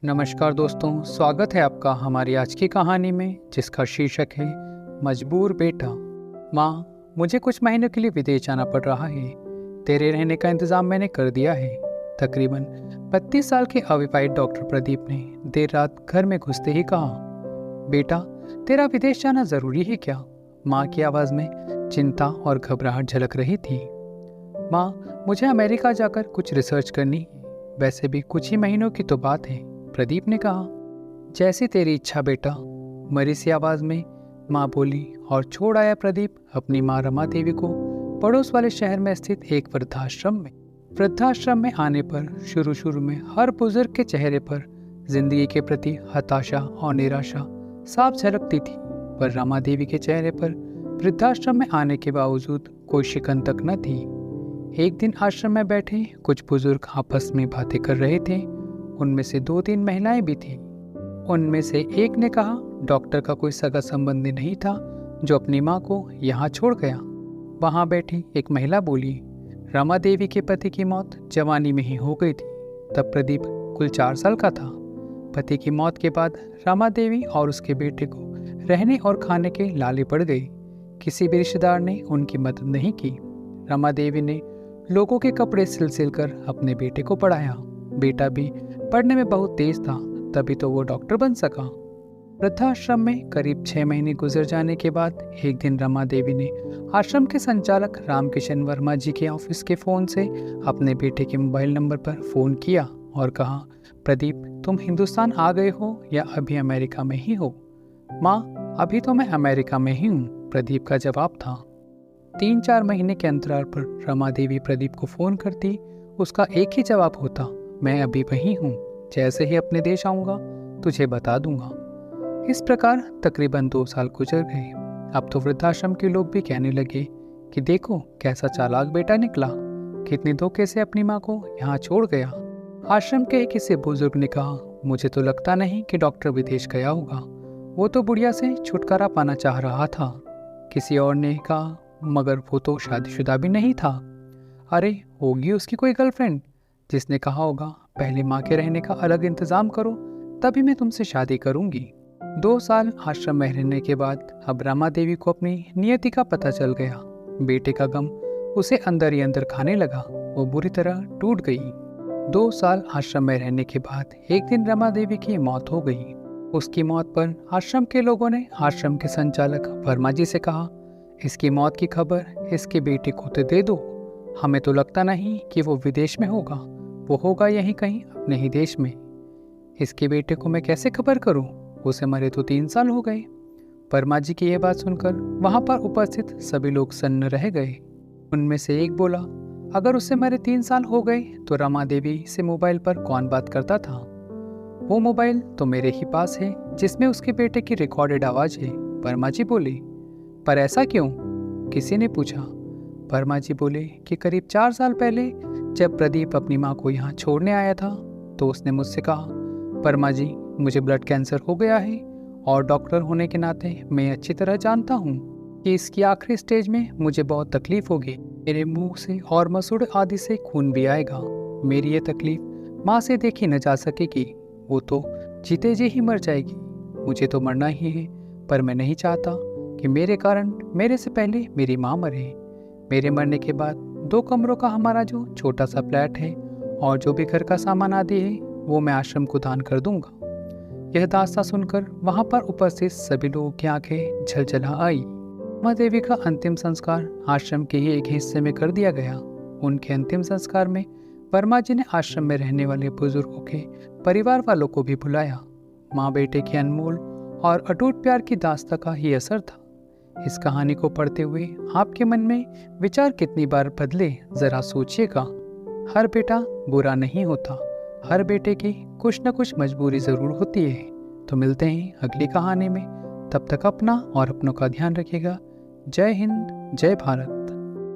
नमस्कार दोस्तों, स्वागत है आपका हमारी आज की कहानी में जिसका शीर्षक है मजबूर बेटा। माँ, मुझे कुछ महीनों के लिए विदेश जाना पड़ रहा है। तेरे रहने का इंतजाम मैंने कर दिया है। तकरीबन 32 साल के अविवाहित डॉक्टर प्रदीप ने देर रात घर में घुसते ही कहा, बेटा, तेरा विदेश जाना जरूरी है क्या? माँ की आवाज में चिंता और घबराहट झलक रही थी। माँ, मुझे अमेरिका जाकर कुछ रिसर्च करनी है। वैसे भी कुछ ही महीनों की तो बात है, प्रदीप ने कहा। जैसी तेरी इच्छा बेटा, मरी सी आवाज में माँ बोली और छोड़ आया प्रदीप अपनी माँ रमा देवी को पड़ोस वाले शहर में स्थित एक वृद्धाश्रम में। वृद्धाश्रम में आने पर शुरू में हर बुजुर्ग के चेहरे पर जिंदगी के प्रति हताशा और निराशा साफ झलकती थी, पर रमा देवी के चेहरे पर वृद्धाश्रम में आने के बावजूद कोई शिकन तक न थी। एक दिन आश्रम में बैठे कुछ बुजुर्ग आपस में बातें कर रहे थे। उनमें से 2-3 महिलाएं भी थीं। उनमें से एक ने कहा, डॉक्टर का कोई सगा संबंधी नहीं था जो अपनी माँ को यहाँ छोड़ गया। वहाँ बैठी एक महिला बोली, रमा देवी के पति की मौत जवानी में ही हो गई थी। तब प्रदीप कुल 4 साल का था। पति की मौत के बाद रमा देवी और उसके बेटे को रहने और खाने के लाले पड़ गई। किसी भी रिश्तेदार ने उनकी मदद नहीं की। रमा देवी ने लोगों के कपड़े सिल कर अपने बेटे को पढ़ाया। बेटा भी पढ़ने में बहुत तेज था, तभी तो वो डॉक्टर बन सका। वृद्धाश्रम में करीब 6 महीने गुजर जाने के बाद एक दिन रमा देवी ने आश्रम के संचालक रामकिशन वर्मा जी के ऑफिस के फोन से अपने बेटे के मोबाइल नंबर पर फोन किया और कहा, प्रदीप, तुम हिंदुस्तान आ गए हो या अभी अमेरिका में ही हो? माँ, अभी तो मैं अमेरिका में ही हूँ, प्रदीप का जवाब था। 3-4 महीने के अंतराल पर रमा देवी प्रदीप को फोन करती, उसका एक ही जवाब होता, मैं अभी वहीं हूँ, जैसे ही अपने देश आऊँगा तुझे बता दूंगा। इस प्रकार तकरीबन 2 साल गुजर गए। अब तो वृद्धाश्रम के लोग भी कहने लगे कि देखो कैसा चालाक बेटा निकला, कितने धोखे से अपनी माँ को यहाँ छोड़ गया। आश्रम के किसी बुजुर्ग ने कहा, मुझे तो लगता नहीं कि डॉक्टर विदेश गया होगा, वो तो बुढ़िया से छुटकारा पाना चाह रहा था। किसी और ने कहा, मगर वो तो शादीशुदा भी नहीं था। अरे, होगी उसकी कोई गर्लफ्रेंड जिसने कहा होगा, पहले माँ के रहने का अलग इंतजाम करो, तभी मैं तुमसे शादी करूंगी। 2 साल आश्रम में रहने के बाद अब रमा देवी को अपनी नियति का पता चल गया। बेटे का गम उसे अंदर ही अंदर खाने लगा। वो बुरी तरह टूट गई। 2 साल आश्रम में रहने के बाद एक दिन रमा देवी की मौत हो गई। उसकी मौत पर आश्रम के लोगों ने आश्रम के संचालक वर्मा जी से कहा, इसकी मौत की खबर इसके बेटे को तो दे दो। हमें तो लगता नहीं कि वो विदेश में होगा, वो होगा यहीं कहीं अपने ही देश में। इसके बेटे को मैं कैसे खबर करूं? उसे मरे तो 3 साल हो गए। वर्मा जी की यह बात सुनकर वहां पर उपस्थित सभी लोग सन्न रह गए। उनमें से एक बोला, अगर उसे मरे 3 साल हो गए तो रमा देवी से मोबाइल पर कौन बात करता था? वो मोबाइल तो मेरे ही पास है जिसमें उसके बेटे की रिकॉर्डेड आवाज है, वर्मा जी बोले। पर ऐसा क्यों? किसी ने पूछा। वर्मा जी बोले कि करीब 4 साल पहले जब प्रदीप अपनी माँ को यहाँ छोड़ने आया था तो उसने मुझसे कहा, वर्मा जी, मुझे ब्लड कैंसर हो गया है और डॉक्टर होने के नाते मैं अच्छी तरह जानता हूँ कि इसकी आखिरी स्टेज में मुझे बहुत तकलीफ होगी। मेरे मुंह से और मसूड़े आदि से खून भी आएगा। मेरी ये तकलीफ माँ से देखी न जा सकेगी, वो तो जीते जी ही मर जाएगी। मुझे तो मरना ही है, पर मैं नहीं चाहता कि मेरे कारण मेरे से पहले मेरी माँ मरे। मेरे मरने के बाद 2 कमरों का हमारा जो छोटा सा फ्लैट है और जो भी घर का सामान आदि है वो मैं आश्रम को दान कर दूंगा। यह दास्तां सुनकर वहां पर उपस्थित सभी लोगों की आंखें झलझला आई। माँ देवी का अंतिम संस्कार आश्रम के ही एक हिस्से में कर दिया गया। उनके अंतिम संस्कार में वर्मा जी ने आश्रम में रहने वाले बुजुर्गों के परिवार वालों को भी बुलाया। माँ बेटे के अनमोल और अटूट प्यार की दास्तां का ही असर था। इस कहानी को पढ़ते हुए आपके मन में विचार कितनी बार बदले, जरा सोचिएगा। हर बेटा बुरा नहीं होता, हर बेटे की कुछ न कुछ मजबूरी जरूर होती है। तो मिलते हैं अगली कहानी में, तब तक अपना और अपनों का ध्यान रखिएगा। जय हिंद, जय भारत।